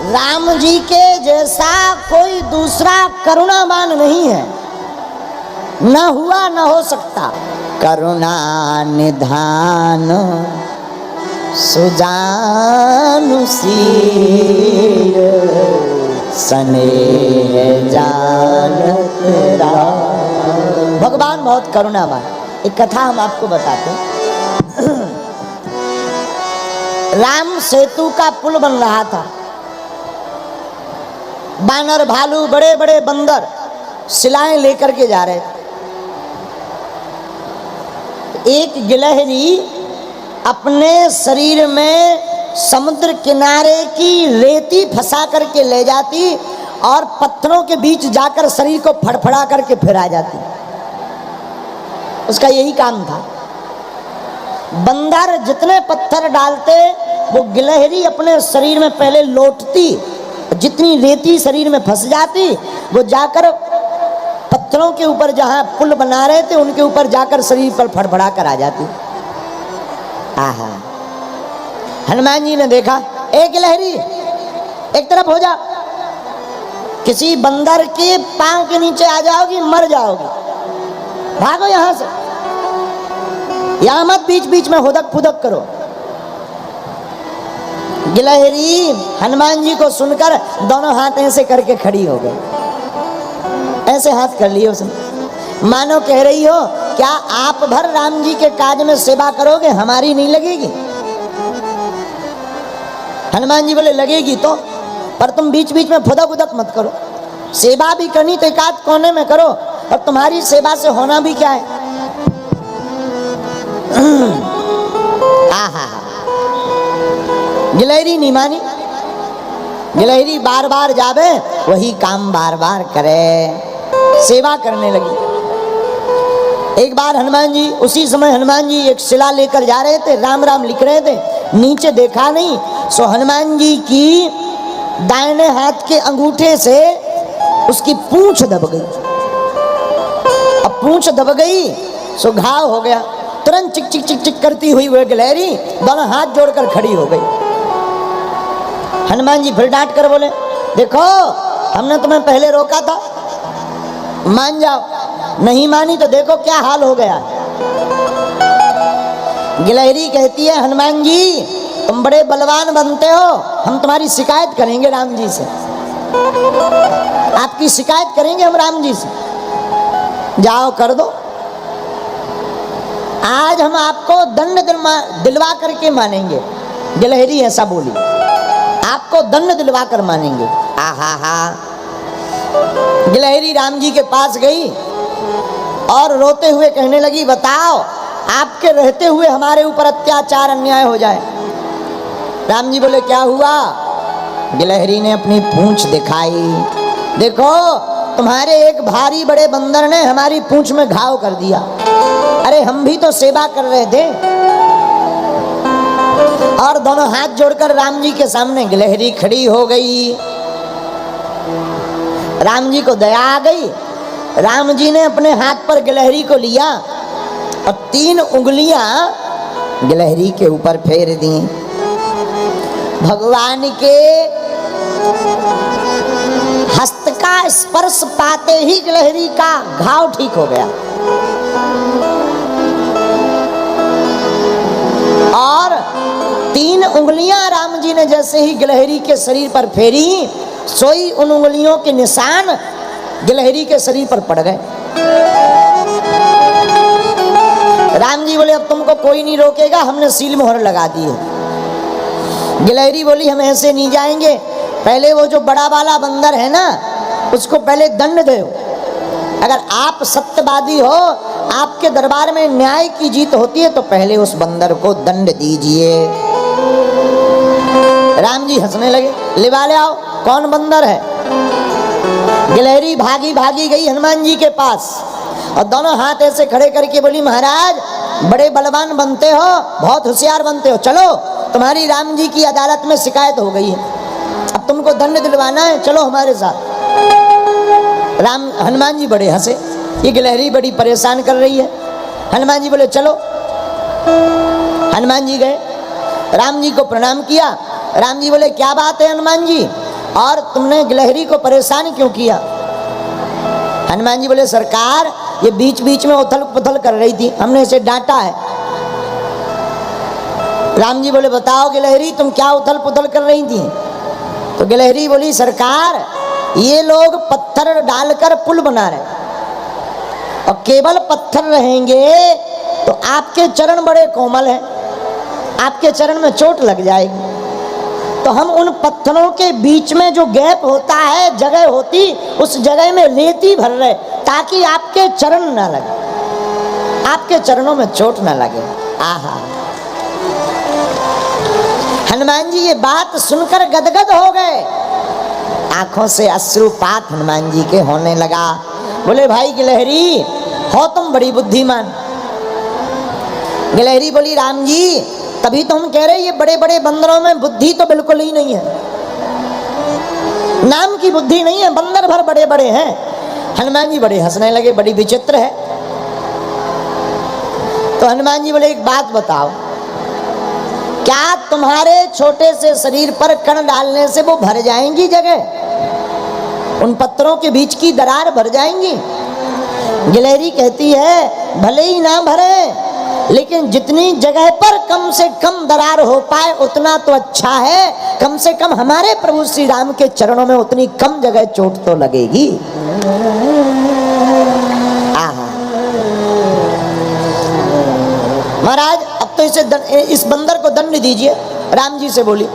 राम जी के जैसा कोई दूसरा करुणावान नहीं है, न हुआ न हो सकता। करुणा निधान सुजानु शील स्नेह जानत राम। भगवान बहुत करुणावान। एक कथा हम आपको बताते हैं। राम सेतु का पुल बन रहा था। बानर भालू बड़े बड़े बंदर शिलाएं लेकर के जा रहे थे। एक गिलहरी अपने शरीर में समुद्र किनारे की रेती फंसा करके ले जाती और पत्थरों के बीच जाकर शरीर को फड़फड़ा करके फिर आ जाती। उसका यही काम था। बंदर जितने पत्थर डालते वो गिलहरी अपने शरीर में पहले लौटती, जितनी रेती शरीर में फंस जाती वो जाकर पत्थरों के ऊपर जहां पुल बना रहे थे उनके ऊपर जाकर शरीर पर फड़फड़ा कर आ जाती। आहा, हनुमान जी ने देखा, एक गिलहरी एक तरफ हो जा, किसी बंदर के पांव के नीचे आ जाओगी, मर जाओगी, भागो यहां से, यहां मत बीच बीच में हुदक फुदक करो। गिलहरी हनुमान जी को सुनकर दोनों हाथ ऐसे करके खड़ी हो गई। ऐसे हाथ कर लिए उसने, मानो कह रही हो क्या आप भर राम जी के काज में सेवा करोगे, हमारी नहीं लगेगी। हनुमान जी बोले लगेगी तो, पर तुम बीच बीच में फुदक उदक मत करो। सेवा भी करनी तो एक आध कोने में करो, और तुम्हारी सेवा से होना भी क्या है। आहा, गिलहरी नहीं मानी। गिलहरी बार बार जावे, वही काम बार बार करे, सेवा करने लगी। एक बार हनुमान जी, उसी समय हनुमान जी एक शिला लेकर जा रहे थे, राम राम लिख रहे थे, नीचे देखा नहीं, सो हनुमान जी की दाहिने हाथ के अंगूठे से उसकी पूंछ दब गई। अब पूंछ दब गई सो घाव हो गया। तुरंत चिक चिक चिक चिक करती हुई वह गिलहरी दोनों हाथ जोड़कर खड़ी हो गई। हनुमान जी फिर डांट कर बोले, देखो हमने तुम्हें पहले रोका था, मान जाओ। नहीं मानी तो देखो क्या हाल हो गया। गिलहरी कहती है, हनुमान जी तुम बड़े बलवान बनते हो, हम तुम्हारी शिकायत करेंगे राम जी से, आपकी शिकायत करेंगे हम राम जी से। जाओ कर दो, आज हम आपको दंड दिलवा करके मानेंगे। गिलहरी ऐसा बोली, आपको दंड दिलवा कर मानेंगे। आहा हा। गिलहरी राम जी के पास गई और रोते हुए कहने लगी, बताओ आपके रहते हुए हमारे ऊपर अत्याचार अन्याय हो जाए। राम जी बोले, क्या हुआ? गिलहरी ने अपनी पूंछ दिखाई, देखो तुम्हारे एक भारी बड़े बंदर ने हमारी पूंछ में घाव कर दिया। अरे हम भी तो सेवा कर रहे थे। और दोनों हाथ जोड़कर राम जी के सामने गिलहरी खड़ी हो गई। राम जी को दया आ गई। राम जी ने अपने हाथ पर गिलहरी को लिया और 3 उंगलियां गिलहरी के ऊपर फेर दी। भगवान के हस्त का स्पर्श पाते ही गिलहरी का घाव ठीक हो गया। और 3 उंगलियां राम जी ने जैसे ही गिलहरी के शरीर पर फेरी, सोई उन उंगलियों के निशान गिलहरी के शरीर पर पड़ गए। राम जी बोले, अब तुमको कोई नहीं रोकेगा, हमने सील मोहर लगा दी है। गिलहरी बोली, हम ऐसे नहीं जाएंगे, पहले वो जो बड़ा वाला बंदर है ना, उसको पहले दंड दो। अगर आप सत्यवादी हो, आपके दरबार में न्याय की जीत होती है, तो पहले उस बंदर को दंड दीजिए। राम जी हंसने लगे, लिवा ले आओ, कौन बंदर है। गिलहरी भागी भागी गई हनुमान जी के पास और दोनों हाथ ऐसे खड़े करके बोली, महाराज बड़े बलवान बनते हो, बहुत होशियार बनते हो, चलो तुम्हारी राम जी की अदालत में शिकायत हो गई है, अब तुमको दंड दिलवाना है, चलो हमारे साथ। हनुमान जी बड़े हंसे, ये गिलहरी बड़ी परेशान कर रही है। हनुमान जी बोले चलो। हनुमान जी गए, राम जी को प्रणाम किया। राम जी बोले, क्या बात है हनुमान जी, और तुमने गिलहरी को परेशान क्यों किया? हनुमान जी बोले सरकार ये बीच बीच में उथल पुथल कर रही थी, हमने इसे डांटा है। राम जी बोले बताओ गिलहरी तुम क्या उथल पुथल कर रही थी? तो गिलहरी बोली सरकार ये लोग पत्थर डालकर पुल बना रहे और केवल पत्थर रहेंगे तो आपके चरण बड़े कोमल हैं, आपके चरण में चोट लग जाएगी। तो हम उन पत्थरों के बीच में जो गैप होता है, जगह होती, उस जगह में रेती भर रहे ताकि आपके चरण ना लगे, आपके चरणों में चोट ना लगे। आहा, हनुमान जी ये बात सुनकर गदगद हो गए, आंखों से अश्रुपात हनुमान जी के होने लगा। बोले भाई गिलहरी हो तुम बड़ी बुद्धिमान। गिलहरी बोली राम जी तभी तो हम कह रहे ये बड़े बड़े बंदरों में बुद्धि तो बिल्कुल ही नहीं है, नाम की बुद्धि नहीं है, बंदर भर बड़े बड़े हैं। हनुमान जी बड़े हंसने लगे, बड़ी विचित्र है। तो हनुमान जी बोले एक बात बताओ, क्या तुम्हारे छोटे से शरीर पर कण डालने से वो भर जाएंगी जगह? उन पत्थरों के बीच की दरार भर जाएंगी? गिलहरी कहती है भले ही ना भरे लेकिन जितनी जगह पर कम से कम दरार हो पाए उतना तो अच्छा है, कम से कम हमारे प्रभु श्री राम के चरणों में उतनी कम जगह चोट तो लगेगी। आहा, महाराज अब तो इस बंदर को दंड दीजिए, राम जी से बोली।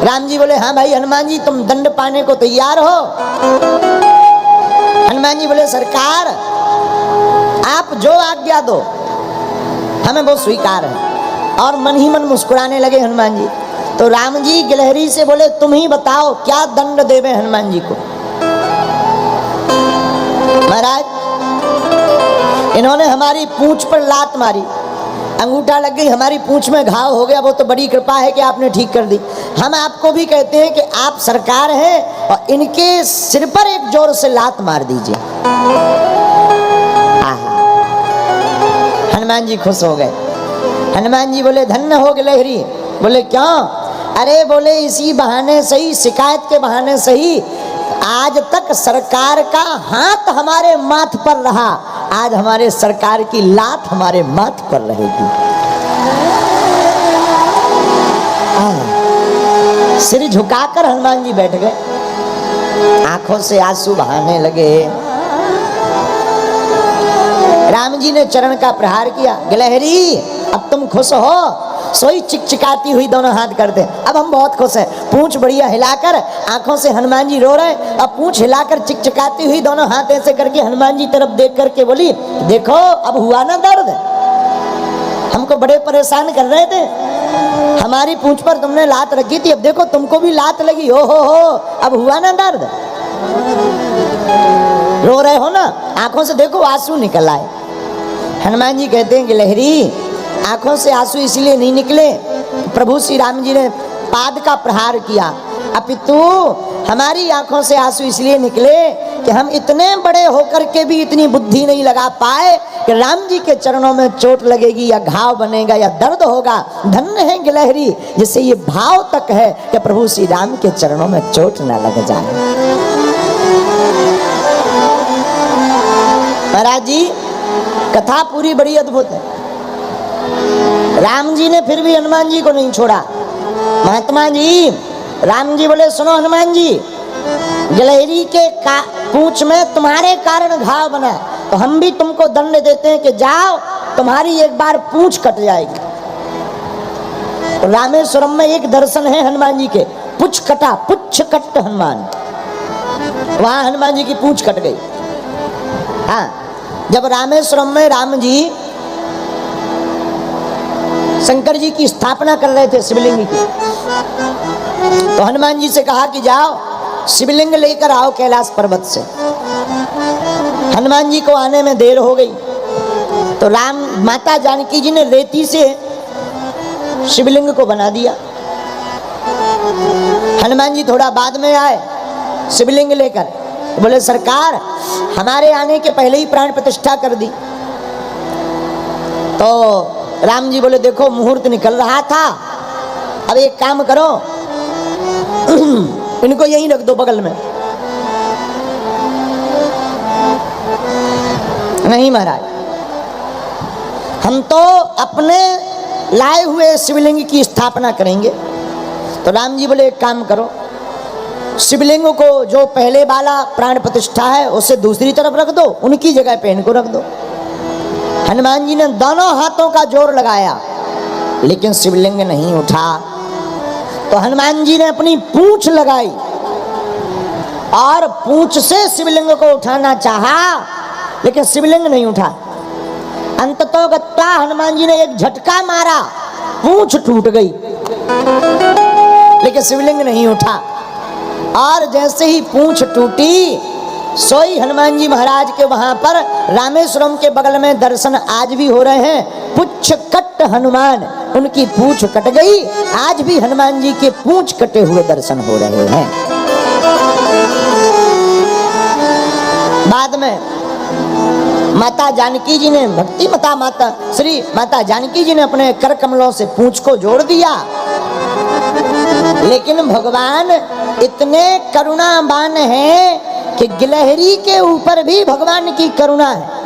राम जी बोले हाँ भाई हनुमान जी तुम दंड पाने को तैयार हो? हनुमान जी बोले सरकार आप जो आज्ञा दो हमें वो स्वीकार है। और मन ही मन मुस्कुराने लगे हनुमान जी। तो राम जी गिलहरी से बोले तुम ही बताओ क्या दंड देवे हनुमान जी को? महाराज इन्होंने हमारी पूंछ पर लात मारी, अंगूठा लग गई, हमारी पूंछ में घाव हो गया, वो तो बड़ी कृपा है कि आपने ठीक कर दी। हम आपको भी कहते हैं कि आप सरकार हैं और इनके सिर पर एक जोर से लात मार दीजिए। हनुमान जी खुश हो गए। हनुमान जी बोले धन्य हो गिलहरी। बोले क्यों? अरे बोले इसी बहाने सही, शिकायत के बहाने सही, आज तक सरकार का हाथ हमारे माथ पर रहा, आज हमारे सरकार की लात हमारे माथ पर रहेगी। सिर झुकाकर हनुमान जी बैठ गए, आंखों से आंसू बहाने लगे। राम जी ने चरण का प्रहार किया। गिलहरी अब तुम खुश हो? सोई चिकचिकाती हुई दोनों हाथ करते, अब हम बहुत खुश हैं। पूंछ बढ़िया हिलाकर, आंखों से हनुमान जी रो रहे, अब पूंछ हिलाकर चिकचिकाती हुई दोनों हाथ ऐसे करके हनुमान जी तरफ देख करके बोली देखो अब हुआ ना दर्द? हमको बड़े परेशान कर रहे थे, हमारी पूंछ पर तुमने लात रखी थी, अब देखो तुमको भी लात लगी, ओ हो अब हुआ ना दर्द? रो रहे हो ना, आंखों से देखो आंसू निकल आए। हनुमान जी कहते हैं गिलहरी आंखों से आंसू इसलिए नहीं निकले, प्रभु श्री राम जी ने पाद का प्रहार किया, अपितु हमारी आंखों से आंसू इसलिए निकले कि हम इतने बड़े होकर के भी इतनी बुद्धि नहीं लगा पाए कि राम जी के चरणों में चोट लगेगी या घाव बनेगा या दर्द होगा। धन्य है गिलहरी जिससे ये भाव तक है कि प्रभु श्री राम के चरणों में चोट न लग जाए। महाराज जी कथा पूरी बड़ी अद्भुत है। राम जी ने फिर भी हनुमान जी को नहीं छोड़ा। महात्मा जी, राम जी बोले सुनो हनुमान जी, गिलहरी के पूंछ में तुम्हारे कारण घाव बना, तो हम भी तुमको दंड देते हैं कि जाओ तुम्हारी एक बार पूंछ कट जाएगी। तो रामेश्वरम में एक दर्शन है हनुमान जी के, पुच्छ कटा, पुच्छ कट हनुमान, वहां हनुमान जी की पूंछ कट गई। हाँ, जब रामेश्वरम में राम जी शंकर जी की स्थापना कर रहे थे शिवलिंग की, तो हनुमान जी से कहा कि जाओ शिवलिंग लेकर आओ कैलाश पर्वत से। हनुमान जी को आने में देर हो गई, तो राम माता जानकी जी ने रेती से शिवलिंग को बना दिया। हनुमान जी थोड़ा बाद में आए शिवलिंग लेकर, तो बोले सरकार हमारे आने के पहले ही प्राण प्रतिष्ठा कर दी। तो राम जी बोले देखो मुहूर्त निकल रहा था, अब एक काम करो इनको यहीं रख दो बगल में। नहीं महाराज, हम तो अपने लाए हुए शिवलिंग की स्थापना करेंगे। तो राम जी बोले एक काम करो, शिवलिंग को जो पहले वाला प्राण प्रतिष्ठा है उसे दूसरी तरफ रख दो, उनकी जगह पे इनको रख दो। हनुमान जी ने दोनों हाथों का जोर लगाया लेकिन शिवलिंग नहीं उठा। तो हनुमान जी ने अपनी पूंछ लगाई और पूंछ से शिवलिंग को उठाना चाहा लेकिन शिवलिंग नहीं उठा। अंततः गत्वा हनुमान जी ने एक झटका मारा, पूंछ टूट गई लेकिन शिवलिंग नहीं उठा। और जैसे ही पूंछ टूटी, सोई हनुमान जी महाराज के वहां पर रामेश्वरम के बगल में दर्शन आज भी हो रहे हैं। पुच्छ कट हनुमान, उनकी पूंछ कट गई, आज भी हनुमान जी के पूंछ कटे हुए दर्शन हो रहे हैं। बाद में माता जानकी जी ने, भक्ति माता श्री माता जानकी जी ने अपने कर कमलों से पूंछ को जोड़ दिया। लेकिन भगवान इतने करुणावान हैं कि गिलहरी के ऊपर भी भगवान की करुणा है।